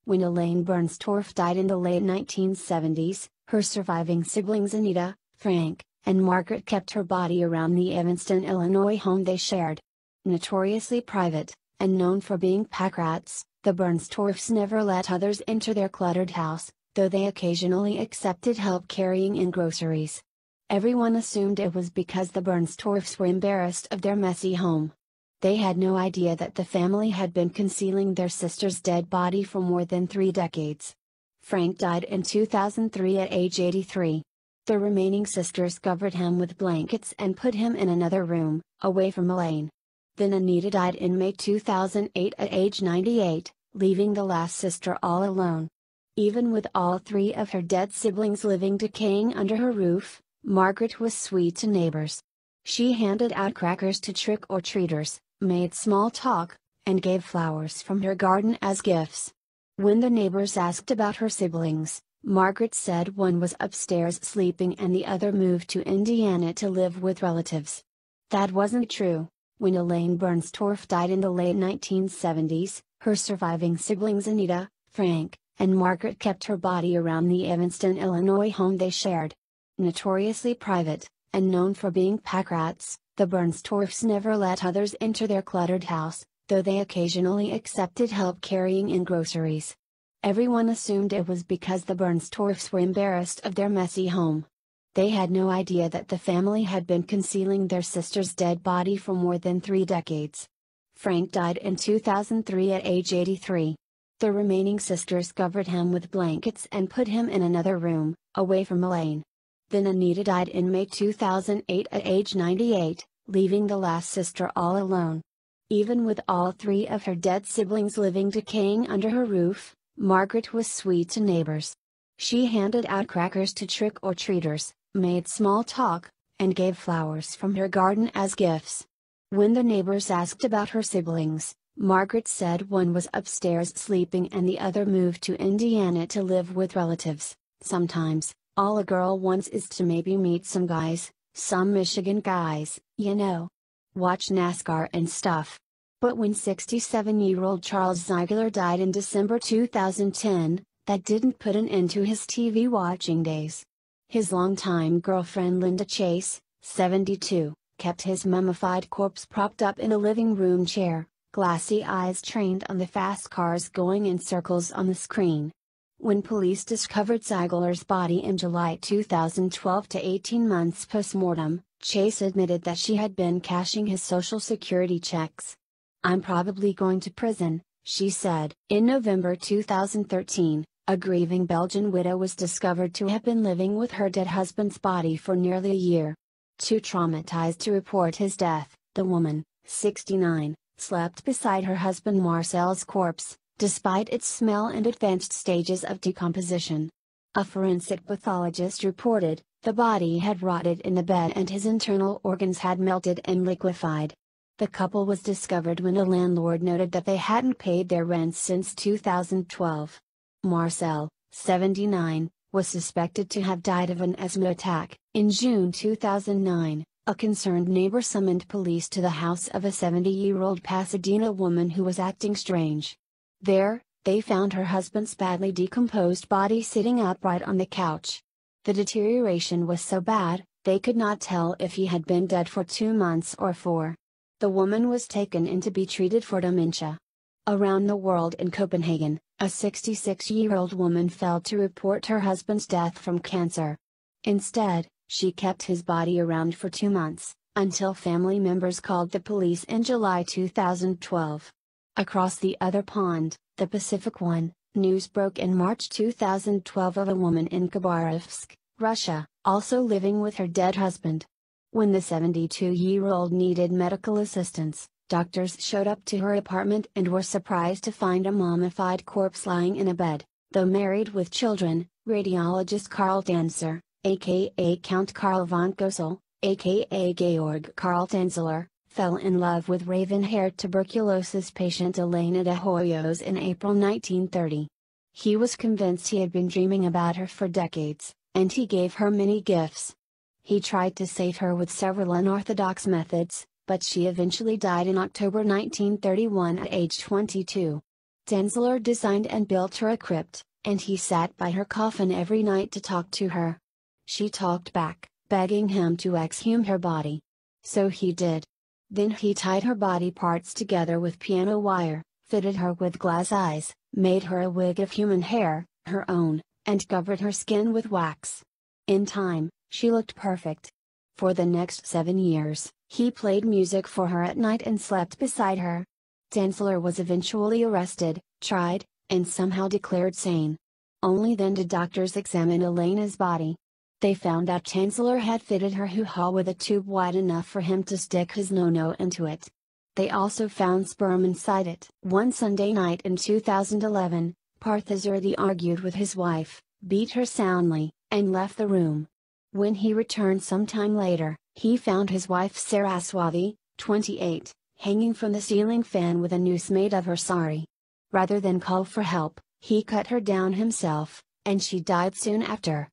When Elaine Bernstorff died in the late 1970s, her surviving siblings Anita, Frank, and Margaret kept her body around the Evanston, Illinois home they shared. Notoriously private, and known for being pack rats, the Bernstorffs never let others enter their cluttered house, though they occasionally accepted help carrying in groceries. Everyone assumed it was because the Bernstorffs were embarrassed of their messy home. They had no idea that the family had been concealing their sister's dead body for more than 3 decades. Frank died in 2003 at age 83. The remaining sisters covered him with blankets and put him in another room, away from Elaine. Then Anita died in May 2008 at age 98, leaving the last sister all alone. Even with all 3 of her dead siblings living decaying under her roof, Margaret was sweet to neighbors. She handed out crackers to trick-or-treaters, made small talk, and gave flowers from her garden as gifts. When the neighbors asked about her siblings, Margaret said one was upstairs sleeping and the other moved to Indiana to live with relatives. That wasn't true. When Elaine Bernstorff died in the late 1970s, her surviving siblings Anita, Frank, and Margaret kept her body around the Evanston, Illinois home they shared. Notoriously private, and known for being pack rats, the Bernstorffs never let others enter their cluttered house, though they occasionally accepted help carrying in groceries. Everyone assumed it was because the Bernstorffs were embarrassed of their messy home. They had no idea that the family had been concealing their sister's dead body for more than 3 decades. Frank died in 2003 at age 83. The remaining sisters covered him with blankets and put him in another room, away from Elaine. Then Anita died in May 2008 at age 98, leaving the last sister all alone. Even with all 3 of her dead siblings living decaying under her roof, Margaret was sweet to neighbors. She handed out crackers to trick-or-treaters, made small talk, and gave flowers from her garden as gifts. When the neighbors asked about her siblings, Margaret said one was upstairs sleeping and the other moved to Indiana to live with relatives. Sometimes, all a girl wants is to maybe meet some guys, some Michigan guys, you know. Watch NASCAR and stuff. But when 67-year-old Charles Ziegler died in December 2010, that didn't put an end to his TV watching days. His longtime girlfriend Linda Chase, 72, kept his mummified corpse propped up in a living room chair, glassy eyes trained on the fast cars going in circles on the screen. When police discovered Ziegler's body in July 2012 to 18 months post-mortem, Chase admitted that she had been cashing his Social Security checks. "I'm probably going to prison," she said. In November 2013, a grieving Belgian widow was discovered to have been living with her dead husband's body for nearly a year. Too traumatized to report his death, the woman, 69, slept beside her husband Marcel's corpse, despite its smell and advanced stages of decomposition. A forensic pathologist reported, the body had rotted in the bed and his internal organs had melted and liquefied. The couple was discovered when a landlord noted that they hadn't paid their rent since 2012. Marcel, 79, was suspected to have died of an asthma attack. In June 2009, a concerned neighbor summoned police to the house of a 70-year-old Pasadena woman who was acting strange. There, they found her husband's badly decomposed body sitting upright on the couch. The deterioration was so bad, they could not tell if he had been dead for 2 months or 4. The woman was taken in to be treated for dementia. Around the world in Copenhagen, a 66-year-old woman failed to report her husband's death from cancer. Instead, she kept his body around for 2 months, until family members called the police in July 2012. Across the other pond, the Pacific one, news broke in March 2012 of a woman in Khabarovsk, Russia, also living with her dead husband. When the 72-year-old needed medical assistance, doctors showed up to her apartment and were surprised to find a mummified corpse lying in a bed. Though married with children, radiologist Karl Danzer, aka Count Karl von Gossel, aka Georg Karl Tanzler, fell in love with raven-haired tuberculosis patient Elena de Hoyos in April 1930. He was convinced he had been dreaming about her for decades, and he gave her many gifts. He tried to save her with several unorthodox methods, but she eventually died in October 1931 at age 22. Dantzler designed and built her a crypt, and he sat by her coffin every night to talk to her. She talked back, begging him to exhume her body. So he did. Then he tied her body parts together with piano wire, fitted her with glass eyes, made her a wig of human hair, her own, and covered her skin with wax. In time, she looked perfect. For the next 7 years, he played music for her at night and slept beside her. Dantzler was eventually arrested, tried, and somehow declared sane. Only then did doctors examine Elena's body. They found that Dantzler had fitted her hoo-ha with a tube wide enough for him to stick his no-no into it. They also found sperm inside it. One Sunday night in 2011, Parthasarathi argued with his wife, beat her soundly, and left the room. When he returned sometime later, he found his wife Saraswati, 28, hanging from the ceiling fan with a noose made of her sari. Rather than call for help, he cut her down himself, and she died soon after.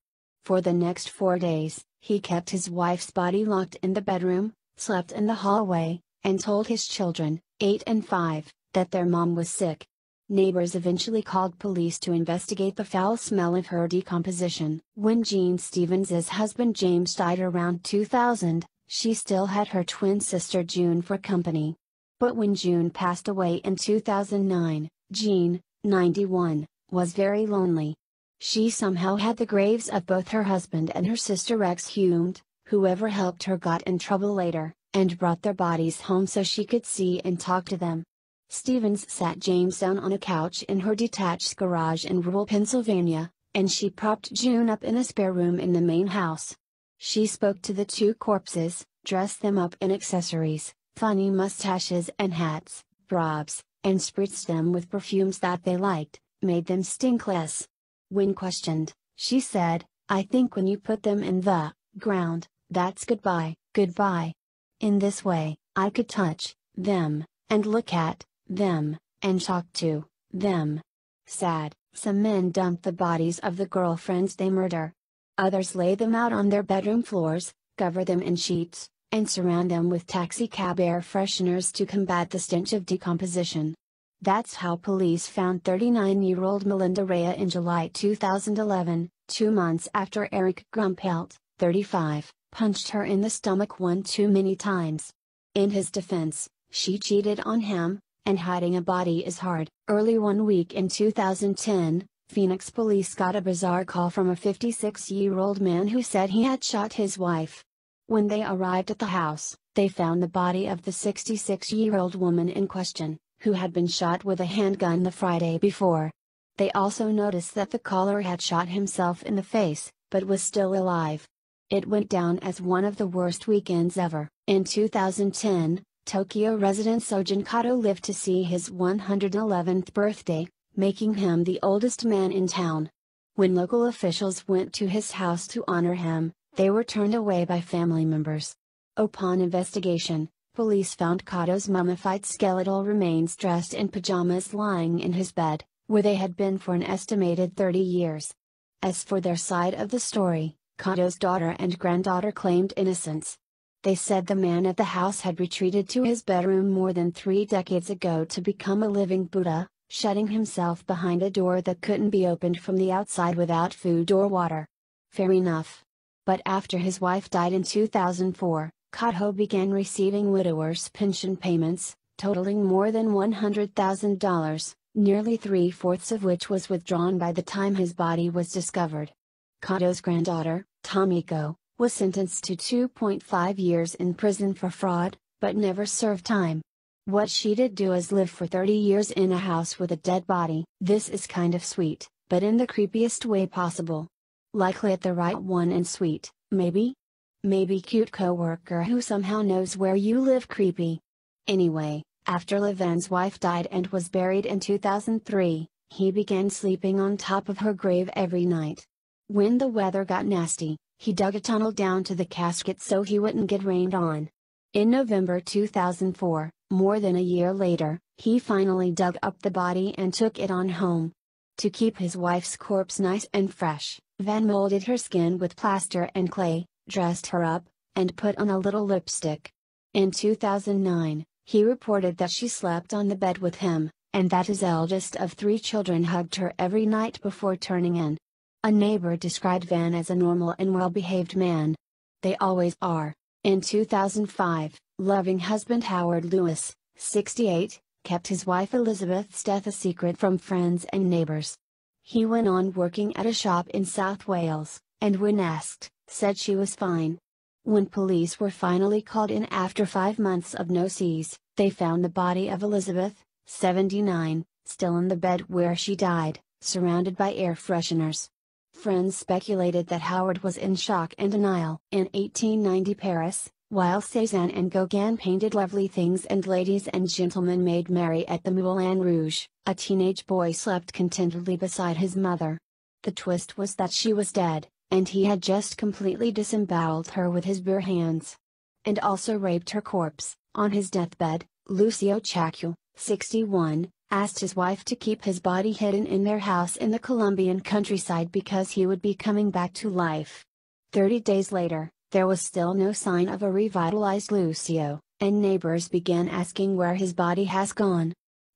For the next 4 days, he kept his wife's body locked in the bedroom, slept in the hallway, and told his children, 8 and 5, that their mom was sick. Neighbors eventually called police to investigate the foul smell of her decomposition. When Jean Stevens' husband James died around 2000, she still had her twin sister June for company. But when June passed away in 2009, Jean, 91, was very lonely. She somehow had the graves of both her husband and her sister exhumed. Whoever helped her got in trouble later, and brought their bodies home so she could see and talk to them. Stevens sat James down on a couch in her detached garage in rural Pennsylvania, and she propped June up in a spare room in the main house. She spoke to the two corpses, dressed them up in accessories, funny mustaches and hats, brobs, and spritzed them with perfumes that they liked, made them stink less. When questioned, she said, "I think when you put them in the ground, that's goodbye, goodbye." In this way, I could touch them, and look at them, and talk to them. Sad. Some men dump the bodies of the girlfriends they murder. Others lay them out on their bedroom floors, cover them in sheets, and surround them with taxicab air fresheners to combat the stench of decomposition. That's how police found 39-year-old Melinda Rea in July 2011, 2 months after Eric Grumpelt, 35, punched her in the stomach one too many times. In his defense, she cheated on him, and hiding a body is hard. Early one week in 2010, Phoenix police got a bizarre call from a 56-year-old man who said he had shot his wife. When they arrived at the house, they found the body of the 66-year-old woman in question, who had been shot with a handgun the Friday before. They also noticed that the caller had shot himself in the face, but was still alive. It went down as one of the worst weekends ever. In 2010, Tokyo resident Sojin Kato lived to see his 111th birthday, making him the oldest man in town. When local officials went to his house to honor him, they were turned away by family members. Upon investigation, police found Kato's mummified skeletal remains dressed in pajamas lying in his bed, where they had been for an estimated 30 years. As for their side of the story, Kato's daughter and granddaughter claimed innocence. They said the man at the house had retreated to his bedroom more than 3 decades ago to become a living Buddha, shutting himself behind a door that couldn't be opened from the outside without food or water. Fair enough. But after his wife died in 2004, Kato began receiving widower's pension payments, totaling more than $100,000, nearly 3/4 of which was withdrawn by the time his body was discovered. Kato's granddaughter, Tomiko, was sentenced to 2.5 years in prison for fraud, but never served time. What she did do is live for 30 years in a house with a dead body. This is kind of sweet, but in the creepiest way possible. Likely at the right one and sweet, maybe? Maybe cute coworker who somehow knows where you live creepy. Anyway, after Levin's wife died and was buried in 2003, he began sleeping on top of her grave every night. When the weather got nasty, he dug a tunnel down to the casket so he wouldn't get rained on. In November 2004, more than a year later, he finally dug up the body and took it on home. To keep his wife's corpse nice and fresh, Van molded her skin with plaster and clay, dressed her up, and put on a little lipstick. In 2009, he reported that she slept on the bed with him, and that his eldest of 3 children hugged her every night before turning in. A neighbor described Van as a normal and well-behaved man. They always are. In 2005, loving husband Howard Lewis, 68, kept his wife Elizabeth's death a secret from friends and neighbors. He went on working at a shop in South Wales, and when asked, said she was fine. When police were finally called in after 5 months of no-sees, they found the body of Elizabeth, 79, still in the bed where she died, surrounded by air fresheners. Friends speculated that Howard was in shock and denial. In 1890 Paris, while Cézanne and Gauguin painted lovely things and ladies and gentlemen made merry at the Moulin Rouge, a teenage boy slept contentedly beside his mother. The twist was that she was dead, and he had just completely disemboweled her with his bare hands. And also raped her corpse. On his deathbed, Lucio Chaculli, 61, asked his wife to keep his body hidden in their house in the Colombian countryside because he would be coming back to life. 30 days later, there was still no sign of a revitalized Lucio, and neighbors began asking where his body has gone.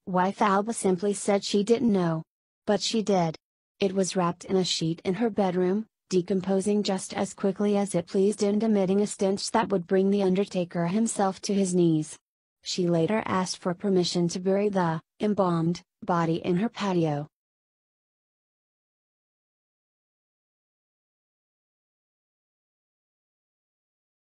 Wife Alba simply said she didn't know. But she did. It was wrapped in a sheet in her bedroom, decomposing just as quickly as it pleased and emitting a stench that would bring the undertaker himself to his knees. She later asked for permission to bury the embalmed body in her patio,